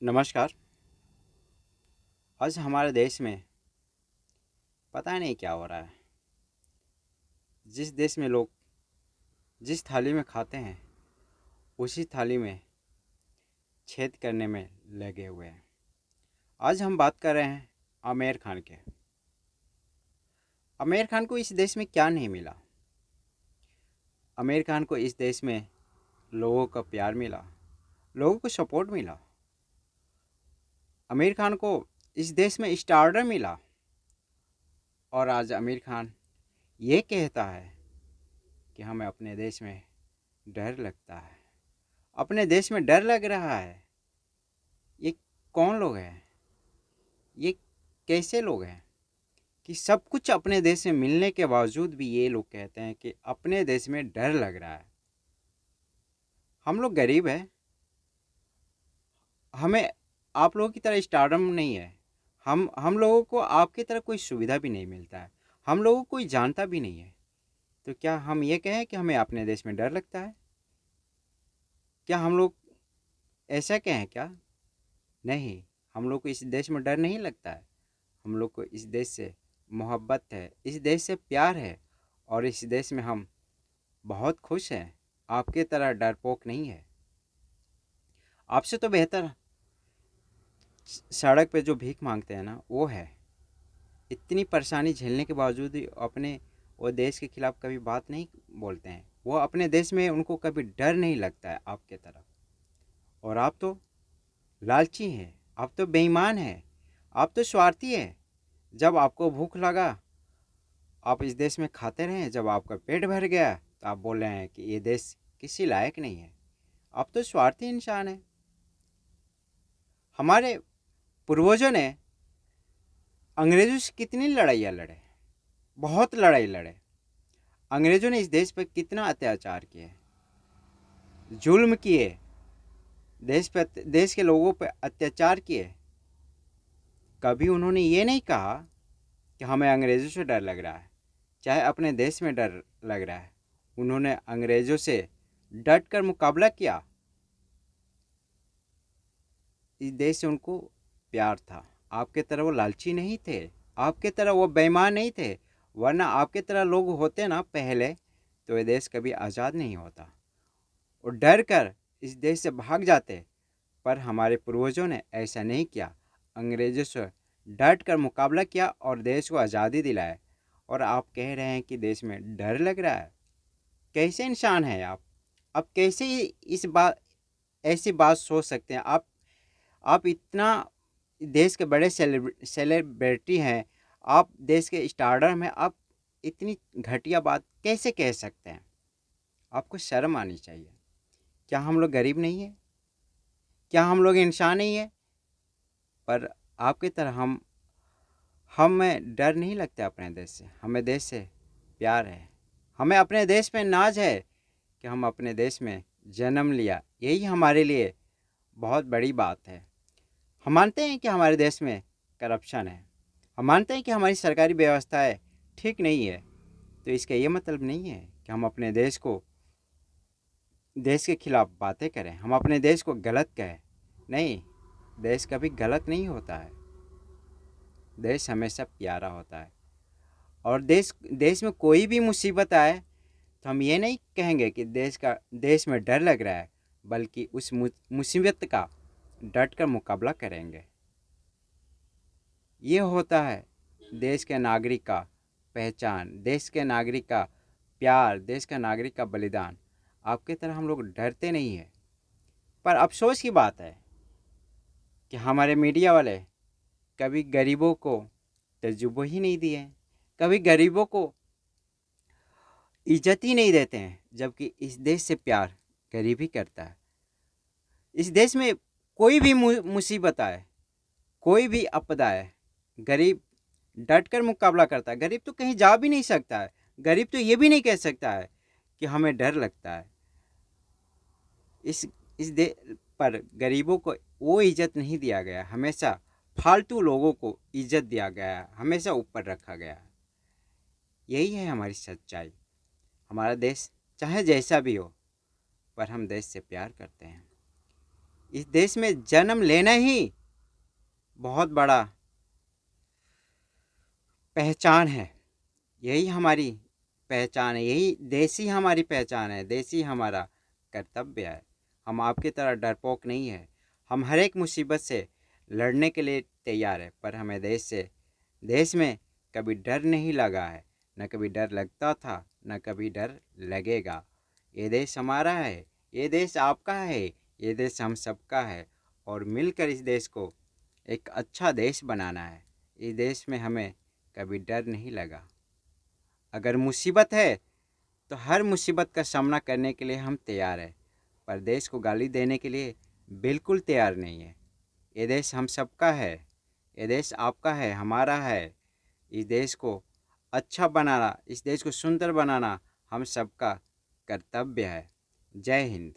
नमस्कार। आज हमारे देश में पता नहीं क्या हो रहा है। जिस देश में लोग जिस थाली में खाते हैं उसी थाली में छेद करने में लगे हुए हैं। आज हम बात कर रहे हैं आमिर खान के। आमिर खान को इस देश में क्या नहीं मिला। आमिर खान को इस देश में लोगों का प्यार मिला, लोगों को सपोर्ट मिला। आमिर खान को इस देश में स्टारडम मिला। और आज आमिर खान ये कहता है कि हमें अपने देश में डर लगता है, अपने देश में डर लग रहा है। ये कौन लोग हैं? ये कैसे लोग हैं कि सब कुछ अपने देश में मिलने के बावजूद भी ये लोग कहते हैं कि अपने देश में डर लग रहा है। हम लोग गरीब हैं, हमें आप लोगों की तरह स्टारडम नहीं है। हम लोगों को आपकी तरह कोई सुविधा भी नहीं मिलता है, हम लोगों को कोई जानता भी नहीं है। तो क्या हम ये कहें कि हमें अपने देश में डर लगता है? क्या हम लोग ऐसा कहें क्या? नहीं, हम लोग को इस देश में डर नहीं लगता है। हम लोग को इस देश से मोहब्बत है, इस देश से प्यार है। और इस देश में हम बहुत खुश हैं। आपके तरह डरपोक नहीं है। आपसे तो बेहतर सड़क पे जो भीख मांगते हैं ना, वो है। इतनी परेशानी झेलने के बावजूद भी अपने वो देश के खिलाफ कभी बात नहीं बोलते हैं। वो अपने देश में उनको कभी डर नहीं लगता है आपके तरफ। और आप तो लालची हैं, आप तो बेईमान हैं, आप तो स्वार्थी हैं। जब आपको भूख लगा आप इस देश में खाते रहें, जब आपका पेट भर गया तो आप बोल रहे हैं कि ये देश किसी लायक नहीं है। आप तो स्वार्थी इंसान हैं। हमारे पूर्वजों ने अंग्रेज़ों से कितनी लड़ाइयाँ लड़े, बहुत लड़ाई लड़े। अंग्रेज़ों ने इस देश पर कितना अत्याचार किए, जुल्म किए, देश के लोगों पर अत्याचार किए। कभी उन्होंने ये नहीं कहा कि हमें अंग्रेज़ों से डर लग रहा है, चाहे अपने देश में डर लग रहा है। उन्होंने अंग्रेज़ों से डट कर मुकाबला किया। इस देश से उनको प्यार था। आपके तरह वो लालची नहीं थे, आपके तरह वो बेईमान नहीं थे। वरना आपके तरह लोग होते ना पहले, तो ये देश कभी आज़ाद नहीं होता। और डर कर इस देश से भाग जाते। पर हमारे पूर्वजों ने ऐसा नहीं किया। अंग्रेज़ों से डट कर मुकाबला किया और देश को आज़ादी दिलाया। और आप कह रहे हैं कि देश में डर लग रहा है। कैसे इंसान हैं आप? कैसे इस बात ऐसी बात सोच सकते हैं? आप इतना देश के बड़े सेलिब्रिटी हैं, आप देश के स्टारडम में, आप इतनी घटिया बात कैसे कह सकते हैं? आपको शर्म आनी चाहिए। क्या हम लोग गरीब नहीं हैं? क्या हम लोग इंसान नहीं हैं? पर आपकी तरह हमें डर नहीं लगता अपने देश से। हमें देश से प्यार है। हमें अपने देश में नाज है कि हम अपने देश में जन्म लिया। यही हमारे लिए बहुत बड़ी बात है। हम मानते हैं कि हमारे देश में करप्शन है, हम मानते हैं कि हमारी सरकारी व्यवस्थाएं ठीक नहीं है। तो इसका ये मतलब नहीं है कि हम अपने देश के खिलाफ बातें करें, हम अपने देश को गलत कहें। नहीं, देश कभी गलत नहीं होता है। देश हमेशा प्यारा होता है। और देश में कोई भी मुसीबत आए तो हम ये नहीं कहेंगे कि देश में डर लग रहा है, बल्कि उस मुसीबत का डट कर मुकाबला करेंगे। ये होता है देश के नागरिक का पहचान, देश के नागरिक का प्यार, देश का नागरिक का बलिदान। आपकी तरह हम लोग डरते नहीं हैं। पर अफसोस की बात है कि हमारे मीडिया वाले कभी गरीबों को तजुर्बा ही नहीं दिए, कभी गरीबों को इज्जत ही नहीं देते हैं। जबकि इस देश से प्यार गरीब ही करता है। इस देश में कोई भी मुसीबत आए, कोई भी आपदा आए, गरीब डट कर मुकाबला करता है। गरीब तो कहीं जा भी नहीं सकता है। गरीब तो ये भी नहीं कह सकता है कि हमें डर लगता है। इस इस दे पर गरीबों को वो इज्जत नहीं दिया गया। हमेशा फालतू लोगों को इज्जत दिया गया, हमेशा ऊपर रखा गया। यही है हमारी सच्चाई। हमारा देश चाहे जैसा भी हो, पर हम देश से प्यार करते हैं। इस देश में जन्म लेना ही बहुत बड़ा पहचान है। यही हमारी पहचान है, यही देश ही हमारी पहचान है, देश ही हमारा कर्तव्य है। हम आपकी तरह डरपोक नहीं है। हम हर एक मुसीबत से लड़ने के लिए तैयार है, पर हमें देश में कभी डर नहीं लगा है, न कभी डर लगता था, न कभी डर लगेगा। ये देश हमारा है, ये देश आपका है, ये देश हम सबका है, और मिलकर इस देश को एक अच्छा देश बनाना है। इस देश में हमें कभी डर नहीं लगा। अगर मुसीबत है तो हर मुसीबत का सामना करने के लिए हम तैयार हैं, पर देश को गाली देने के लिए बिल्कुल तैयार नहीं है। ये देश हम सबका है, ये देश आपका है, हमारा है। इस देश को अच्छा बनाना, इस देश को सुंदर बनाना हम सबका कर्तव्य है। जय हिंद।